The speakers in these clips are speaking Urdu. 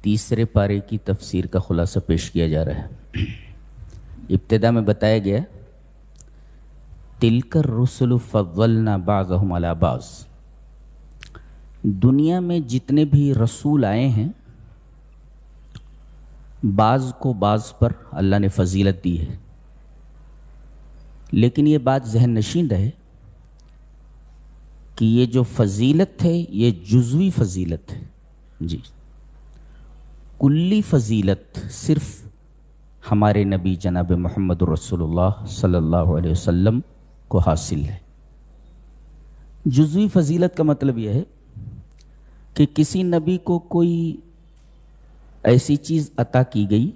تیسرے پارے کی تفسیر کا خلاصہ پیش کیا جا رہا ہے۔ ابتدا میں بتایا گیا تلک الرسل فضلنا بعضهم علی بعض، دنیا میں جتنے بھی رسول آئے ہیں بعض کو بعض پر اللہ نے فضیلت دی ہے، لیکن یہ بات ذہن نشین رہے کہ یہ جو فضیلت ہے یہ جزوی فضیلت ہے، جی کلی فضیلت صرف ہمارے نبی جناب محمد رسول اللہ صلی اللہ علیہ وسلم کو حاصل ہے۔ جزوی فضیلت کا مطلب یہ ہے کہ کسی نبی کو کوئی ایسی چیز عطا کی گئی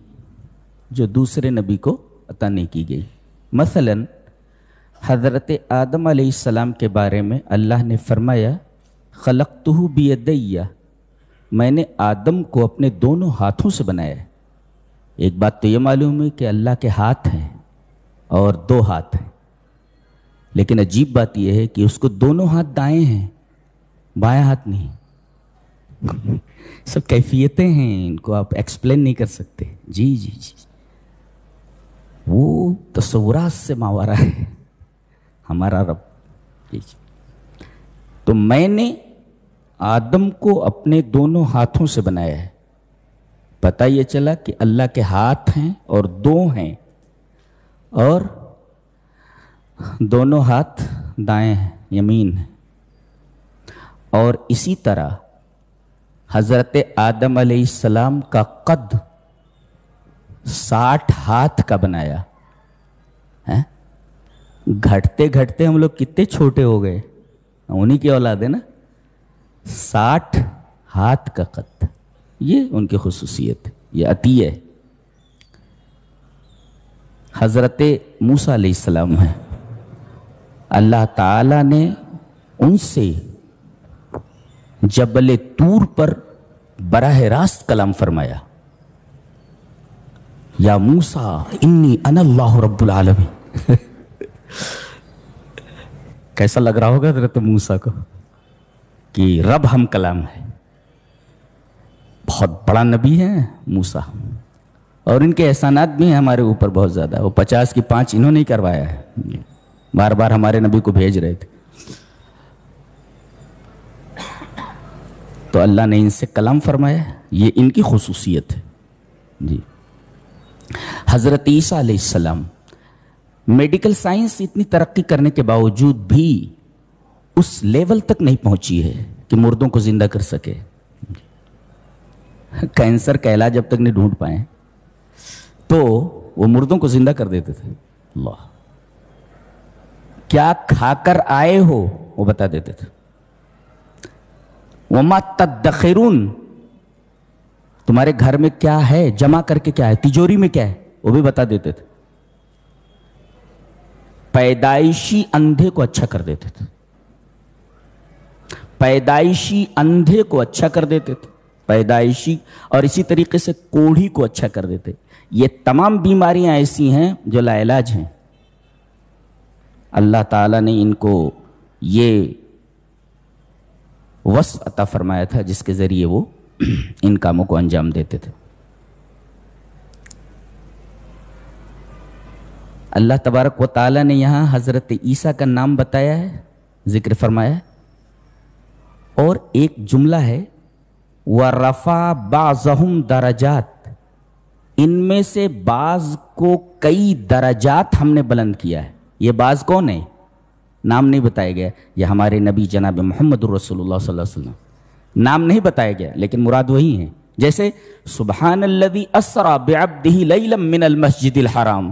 جو دوسرے نبی کو عطا نہیں کی گئی۔ مثلا حضرت آدم علیہ السلام کے بارے میں اللہ نے فرمایا خلقتہ بیدی، میں نے آدم کو اپنے دونوں ہاتھوں سے بنایا ہے۔ ایک بات تو یہ معلوم ہے کہ اللہ کے ہاتھ ہیں اور دو ہاتھ ہیں، لیکن عجیب بات یہ ہے کہ اس کو دونوں ہاتھ دائیں ہیں، بایاں ہاتھ نہیں۔ سب کیفیتیں ہیں، ان کو آپ ایکسپلین نہیں کر سکتے۔ جی جی جی وہ تصورات سے ماورا ہے ہمارا رب۔ جی جی تو میں نے آدم کو اپنے دونوں ہاتھوں سے بنایا ہے۔ پتہ یہ چلا کہ اللہ کے ہاتھ ہیں اور دو ہیں، اور دونوں ہاتھ دائیں ہیں، یمین ہیں۔ اور اسی طرح حضرت آدم علیہ السلام کا قد 60 ہاتھ کا بنایا ہے۔ گھٹتے گھٹتے ہم لوگ کتنے چھوٹے ہو گئے، انہی کی اولاد ہے نا۔ 60 ہاتھ کا قد، یہ ان کی خصوصیت ہے، یہ عطیہ ہے۔ حضرت موسیٰ علیہ السلام ہیں، اللہ تعالیٰ نے ان سے جبل طور پر براہ راست کلام فرمایا، یا موسیٰ انی انا اللہ رب العالمین۔ کیسا لگ رہا ہوگا حضرت موسیٰ کو کہ رب ہم کلام ہے۔ بہت بڑا نبی ہے موسیٰ، اور ان کے احسانات بھی ہیں ہمارے اوپر بہت زیادہ۔ وہ 50 کی 5 انہوں نے کروایا ہے، بار بار ہمارے نبی کو بھیج رہے تھے۔ تو اللہ نے ان سے کلام فرمایا، یہ ان کی خصوصیت ہے۔ جی حضرت عیسیٰ علیہ السلام، میڈیکل سائنس اتنی ترقی کرنے کے باوجود بھی اس لیول تک نہیں پہنچی ہے کہ مردوں کو زندہ کر سکے۔ کینسر کا علاج اب تک نہیں ڈھونڈ پائے تو وہ مردوں کو زندہ کر دیتے تھے۔ اللہ، کیا کھا کر آئے ہو وہ بتا دیتے تھے۔ وما تدخرون، تمہارے گھر میں کیا ہے، جمع کر کے کیا ہے، تجوری میں کیا ہے، وہ بھی بتا دیتے تھے۔ پیدائشی اندھے کو اچھا کر دیتے تھے، پیدائشی اندھے کو اچھا کر دیتے تھے، پیدائشی، اور اسی طریقے سے کوڑھی کو اچھا کر دیتے۔ یہ تمام بیماریاں ایسی ہیں جو لا علاج ہیں۔ اللہ تعالیٰ نے ان کو یہ وصف عطا فرمایا تھا جس کے ذریعے وہ ان کاموں کو انجام دیتے تھے۔ اللہ تبارک و تعالیٰ نے یہاں حضرت عیسیٰ کا نام بتایا ہے، ذکر فرمایا ہے، اور ایک جملہ ہے وَرَفَعَ بَعْضَهُمْ دَرَجَاتٍ، ان میں سے بعض کو کئی درجات ہم نے بلند کیا ہے۔ یہ بعض کون ہے؟ نام نہیں بتایا گیا۔ یہ ہمارے نبی جناب محمد رسول اللہ صلی اللہ علیہ وسلم، نام نہیں بتایا گیا لیکن مراد وہی ہیں۔ جیسے سبحان الذی اسری بعبدہ لیلا من المسجد الحرام،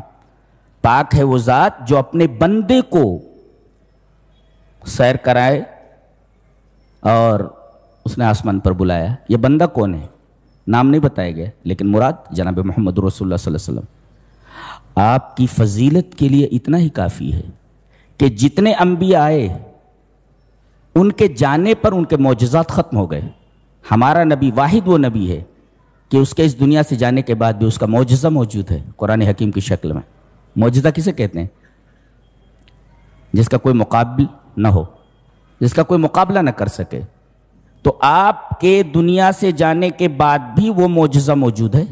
پاک ہے وہ ذات جو اپنے بندے کو سیر کرائے اور اس نے آسمان پر بلایا۔ یہ بندہ کون ہے؟ نام نہیں بتایا گیا لیکن مراد جناب محمد رسول اللہ صلی اللہ علیہ وسلم۔ آپ کی فضیلت کے لیے اتنا ہی کافی ہے کہ جتنے انبیاء آئے ان کے جانے پر ان کے معجزات ختم ہو گئے۔ ہمارا نبی واحد وہ نبی ہے کہ اس کے اس دنیا سے جانے کے بعد بھی اس کا معجزہ موجود ہے قرآن حکیم کی شکل میں۔ معجزہ کسے کہتے ہیں؟ جس کا کوئی مقابل نہ ہو، جس کا کوئی مقابلہ نہ کر سکے۔ تو آپ کے دنیا سے جانے کے بعد بھی وہ معجزہ موجود ہے.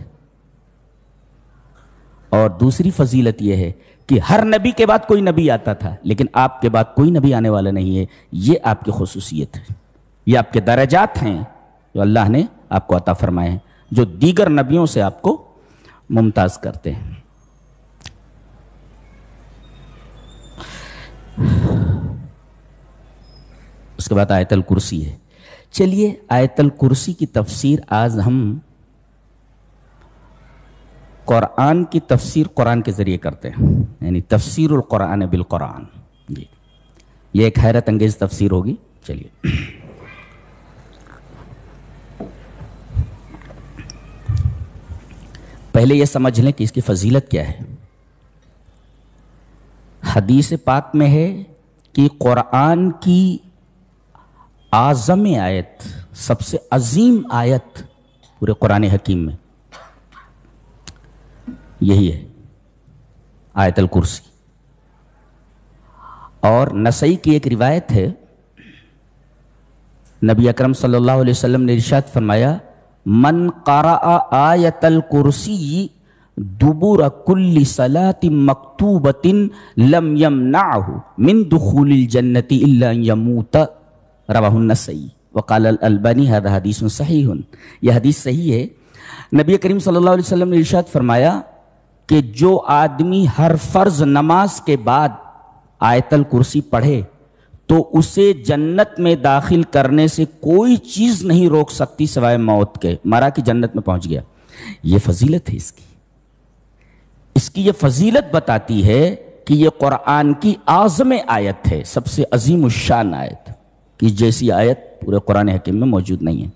اور دوسری فضیلت یہ ہے کہ ہر نبی کے بعد کوئی نبی آتا تھا، لیکن آپ کے بعد کوئی نبی آنے والا نہیں ہے. یہ آپ کی خصوصیت ہے، یہ آپ کے درجات ہیں جو اللہ نے آپ کو عطا فرمائے ہیں، جو دیگر نبیوں سے آپ کو ممتاز کرتے ہیں. اس کے بعد آیت الکرسی ہے. چلیے آیت الکرسی کی تفسیر آج ہم قرآن کی تفسیر قرآن کے ذریعے کرتے ہیں، یعنی تفسیر القرآن بالقرآن. جی یہ ایک حیرت انگیز تفسیر ہوگی. چلیے پہلے یہ سمجھ لیں کہ اس کی فضیلت کیا ہے. حدیث پاک میں ہے کہ قرآن کی اعظم آیت، سب سے عظیم آیت پورے قرآن حکیم میں یہی ہے، آیت الکرسی. اور نسائی کی ایک روایت ہے، نبی اکرم صلی اللہ علیہ وسلم نے ارشاد فرمایا من قرأ آیت الکرسی دبر کل صلاة مکتوبۃ لم یمنعہ من دخول الجنۃ الا ان یموت، رواہ النسائی وقال الالبانی ھذا حدیث صحیح. یہ حدیث صحیح ہے. نبی کریم صلی اللہ علیہ وسلم نے ارشاد فرمایا کہ جو آدمی ہر فرض نماز کے بعد آیت الکرسی پڑھے تو اسے جنت میں داخل کرنے سے کوئی چیز نہیں روک سکتی سوائے موت کے. مرا کہ جنت میں پہنچ گیا. یہ فضیلت ہے اس کی یہ فضیلت بتاتی ہے کہ یہ قرآن کی اعظم آیت ہے، سب سے عظیم الشان آیت، کہ جیسی آیت پورے قرآن حکیم میں موجود نہیں ہے.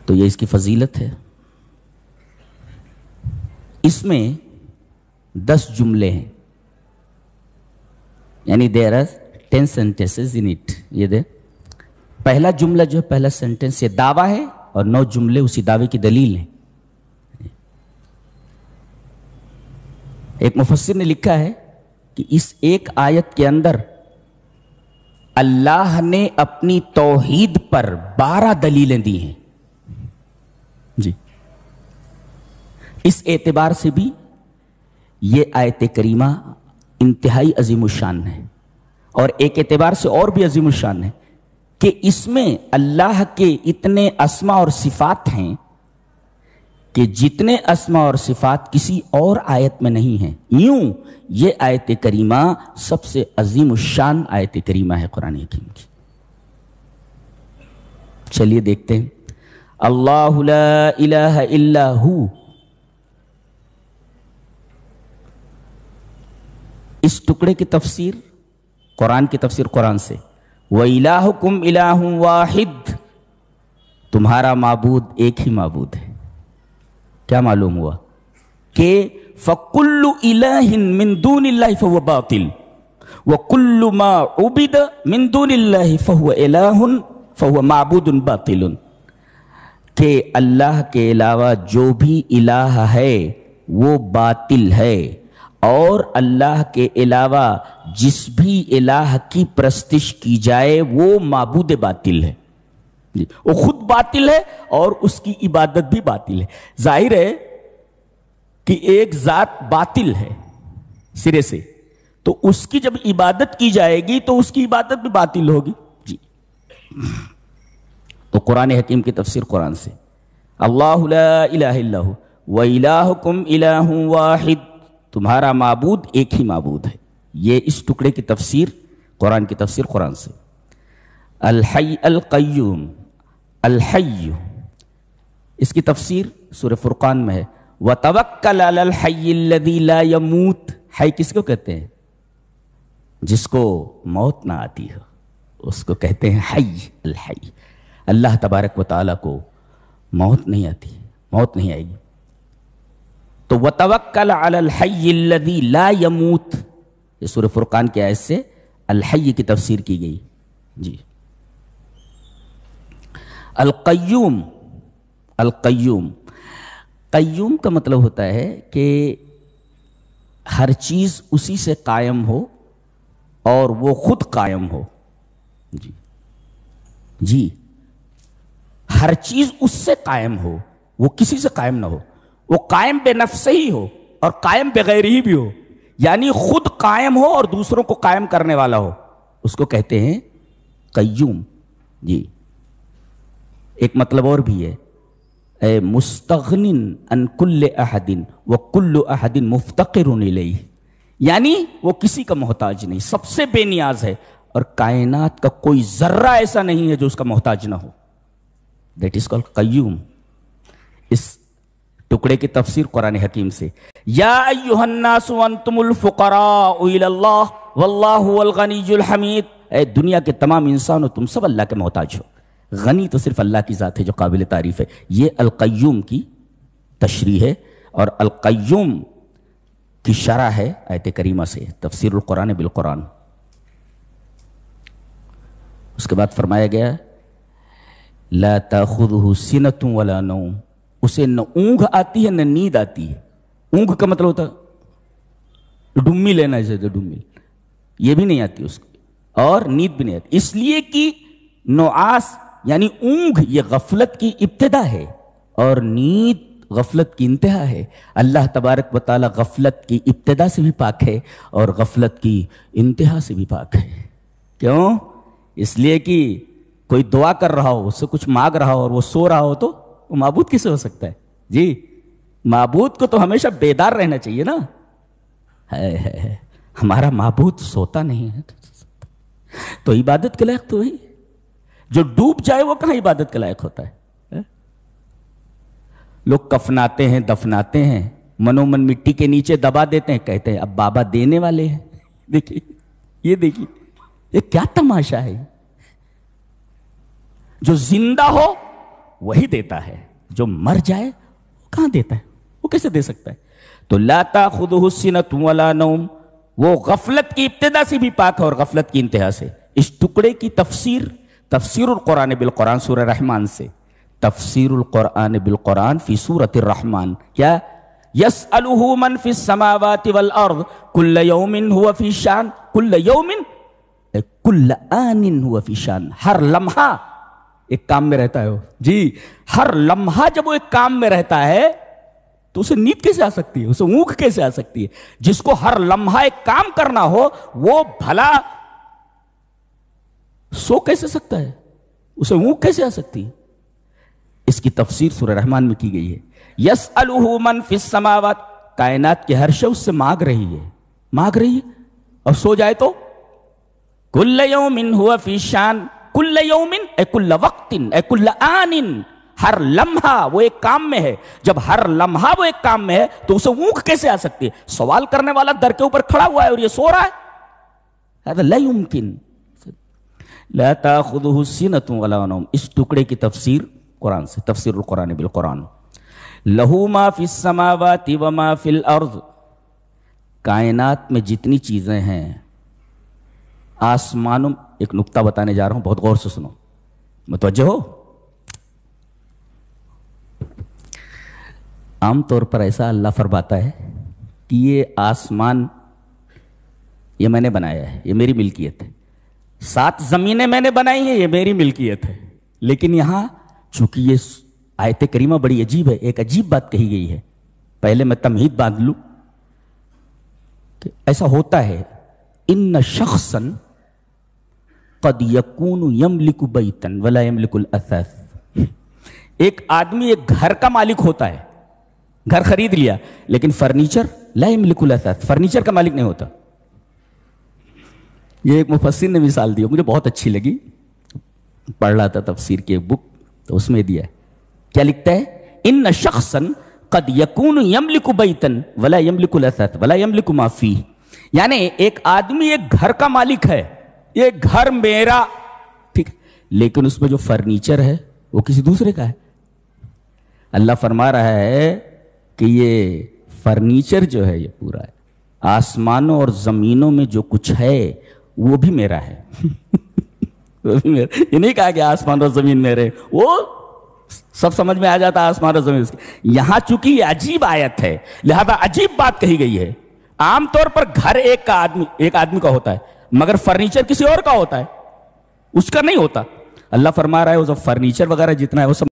تو یہ اس کی فضیلت ہے. اس میں 10 جملے ہیں، یعنی there are 10 sentences in it. یہ دے پہلا جملہ جو ہے، پہلا سینٹنس یہ دعویٰ ہے، اور 9 جملے اسی دعوے کی دلیل ہیں. ایک مفسر نے لکھا ہے کہ اس ایک آیت کے اندر اللہ نے اپنی توحید پر 12 دلیلیں دی ہیں. جی اس اعتبار سے بھی یہ آیت کریمہ انتہائی عظیم الشان ہے، اور ایک اعتبار سے اور بھی عظیم الشان ہے کہ اس میں اللہ کے اتنے اسماء اور صفات ہیں کہ جتنے اسماء اور صفات کسی اور آیت میں نہیں ہیں. یوں یہ آیت کریمہ سب سے عظیم الشان آیت کریمہ ہے قرآن حکیم کی. چلیے دیکھتے ہیں. اللہ لا الہ الا ہو، اس ٹکڑے کی تفسیر قرآن کی تفسیر قرآن سے. وَإِلَٰهُكُمْ إِلَٰهٌ وَاحِدٌ، تمہارا معبود ایک ہی معبود ہے. کیا معلوم ہوا کہ فَكُلُّ إِلَٰهٍ مِّن دُونِ اللَّهِ فَهُوَ بَاطِلٌ وَكُلُّ مَا عُبِدَ مِن دُونِ اللَّهِ فَهُوَ إِلَٰهٌ فَهُوَ مَعْبُودٌ بَاطِلٌ، کہ اللہ کے علاوہ جو بھی الہ ہے وہ باطل ہے، اور اللہ کے علاوہ جس بھی الہ کی پرستش کی جائے وہ معبود باطل ہے. وہ خود باطل ہے اور اس کی عبادت بھی باطل ہے. ظاہر ہے کہ ایک ذات باطل ہے سرے سے، تو اس کی جب عبادت کی جائے گی تو اس کی عبادت بھی باطل ہوگی. جی تو قرآن حکیم کی تفسیر قرآن سے. اللہ لا الہ الا ہو وَإِلَٰهُكُمْ إِلَٰهٌ وَاحِدٌ، تمہارا معبود ایک ہی معبود ہے. یہ اس ٹکڑے کی تفسیر قرآن کی تفسیر قرآن سے. الحی القیوم، الحی اس کی تفسیر سورہ فرقان میں ہے. وَتَوَكَّلْ عَلَى الْحَيِّ الَّذِي لَا يَمُوتُ، حی کس کو کہتے ہیں؟ جس کو موت نہ آتی ہو اس کو کہتے ہیں حی. الحی، اللہ تبارک و تعالیٰ کو موت نہیں آتی، موت نہیں آئے گی. تو وَتَوَكَّلْ عَلَى الْحَيِّ الَّذِي لَا يَمُوتُ، یہ سورہ فرقان کی آیت سے الحی کی تفسیر کی گئی. جی القیوم، القیوم، قیوم کا مطلب ہوتا ہے کہ ہر چیز اسی سے قائم ہو اور وہ خود قائم ہو. جی جی ہر چیز اس سے قائم ہو، وہ کسی سے قائم نہ ہو، وہ قائم بے نفس ہی ہو اور قائم بغیر ہی بھی ہو، یعنی خود قائم ہو اور دوسروں کو قائم کرنے والا ہو، اس کو کہتے ہیں قیوم. جی ایک مطلب اور بھی ہے، اے مستغنن عن کل احد وکل احد مفتقر الیہ، یعنی وہ کسی کا محتاج نہیں، سب سے بے نیاز ہے، اور کائنات کا کوئی ذرہ ایسا نہیں ہے جو اس کا محتاج نہ ہو. دیٹ از کالڈ قیوم. اس ٹکڑے کی تفسیر قرآن حکیم سے، یا ایھا الناس انتم الفقراء الی اللہ واللہ هو الغنی الحمید، اے دنیا کے تمام انسانوں تم سب اللہ کے محتاج ہو. غنی تو صرف اللہ کی ذات ہے جو قابل تعریف ہے. یہ القیوم کی تشریح ہے، اور القیوم کی شرح ہے آیت کریمہ سے، تفسیر القرآن بالقرآن. اس کے بعد فرمایا گیا لا تاخذہ سنۃ ولا نوم، اسے نہ اونگ آتی ہے نہ نیند آتی ہے. اونگ کا مطلب ہوتا ہے ڈمی لینا، جیسے ڈمی، یہ بھی نہیں آتی اس کو، اور نیند بھی نہیں آتی، اس لیے کہ نعاس یعنی اونگ یہ غفلت کی ابتدا ہے اور نیند غفلت کی انتہا ہے. اللہ تبارک و تعالی غفلت کی ابتدا سے بھی پاک ہے اور غفلت کی انتہا سے بھی پاک ہے. کیوں؟ اس لیے کہ کوئی دعا کر رہا ہو، اس سے کچھ مانگ رہا ہو اور وہ سو رہا ہو تو وہ معبود کیسے ہو سکتا ہے؟ جی معبود کو تو ہمیشہ بیدار رہنا چاہیے نا. ہمارا معبود سوتا نہیں ہے تو عبادت کے لائق تو وہی، جو ڈوب جائے وہ کہاں عبادت کے لائق ہوتا ہے؟ لوگ کفناتے ہیں، دفناتے ہیں، منومن مٹی کے نیچے دبا دیتے ہیں، کہتے ہیں اب بابا دینے والے ہیں. دیکھیے یہ کیا تماشا ہے؟ جو زندہ ہو وہی دیتا ہے، جو مر جائے کہاں دیتا ہے؟ وہ کیسے دے سکتا ہے؟ تو لا تاخذہ سنۃ ولا نوم، وہ غفلت کی ابتدا سے بھی پاک ہے اور غفلت کی انتہا سے. اس ٹکڑے کی تفسیر القرآن بالقرآن سورہ رحمان سے، تفسیر القرآن بالقرآن فی سورۃ الرحمن. کیا؟ یسألہ من فی السماوات والارض کل یوم هو فی شان، کل یوم کل آن هو فی شان، ہر لمحہ ایک کام میں رہتا ہے وہ. جی ہر لمحہ جب وہ ایک کام میں رہتا ہے تو اسے نیند کیسے آ سکتی ہے؟ اسے اونگ کیسے آ سکتی ہے؟ جس کو ہر لمحہ ایک کام کرنا ہو وہ بھلا سو کیسے سکتا ہے؟ اسے اونگ کیسے آ سکتی ہے؟ اس کی تفسیر سورہ رحمان میں کی گئی ہے. یسألہ من فی السماوات، کائنات کے ہر شے اس سے مانگ رہی ہے اور سو جائے تو کل یوم هو فی شان، کل یوم اے کل وقت اے کل آن، ہر لمحہ وہ ایک کام میں ہے. جب ہر لمحہ وہ ایک کام میں ہے تو اسے اونگ کیسے آ سکتی ہے؟ سوال کرنے والا در کے اوپر کھڑا ہوا ہے اور یہ سو رہا ہے، هذا لا يمكن. لا تاخذہ سنۃ ولا نوم، اس ٹکڑے کی تفسیر قرآن سے، تفسیر القرآن بالقرآن. لہ ما فی السماوات وما فی الارض، کائنات میں جتنی چیزیں ہیں، آسمانوں، ایک نکتہ بتانے جا رہا ہوں، بہت غور سے سنو، متوجہ ہو. عام طور پر ایسا اللہ فرماتا ہے کہ یہ آسمان یہ میں نے بنایا ہے، یہ میری ملکیت ہے، 7 زمینیں میں نے بنائی ہیں، یہ میری ملکیت ہے. لیکن یہاں چونکہ یہ آیت کریمہ بڑی عجیب ہے، ایک عجیب بات کہی گئی ہے. پہلے میں تمہید باندھ لوں کہ ایسا ہوتا ہے، ان شخصا قد یکون یملک بیتا ولا یملک الاثاث، ایک آدمی ایک گھر کا مالک ہوتا ہے، گھر خرید لیا، لیکن فرنیچر لا یملک الاثاث، فرنیچر کا مالک نہیں ہوتا. یہ ایک مفسر نے مثال دی، مجھے بہت اچھی لگی، پڑھ رہا تھا تفسیر کی ایک بک تو اس میں دیا ہے. کیا لکھتا ہے؟ ان شخصا قد یکون یملک بیتا ولا یملک الاثاث ولا یملک ما فیہ، یعنی ایک آدمی ایک گھر کا مالک ہے، یہ گھر میرا، ٹھیک، لیکن اس میں جو فرنیچر ہے وہ کسی دوسرے کا ہے. اللہ فرما رہا ہے کہ یہ فرنیچر جو ہے یہ پورا ہے، آسمانوں اور زمینوں میں جو کچھ ہے وہ بھی میرا ہے. یہ نہیں کہا کہ آسمان اور زمین میرے، وہ سب سمجھ میں آ جاتا ہے آسمان اور زمین. یہاں چونکہ یہ عجیب آیت ہے لہذا عجیب بات کہی گئی ہے. عام طور پر گھر ایک آدمی کا ہوتا ہے، مگر فرنیچر کسی اور کا ہوتا ہے، اس کا نہیں ہوتا. اللہ فرما رہا ہے وہ جو فرنیچر وغیرہ جتنا ہے وہ سب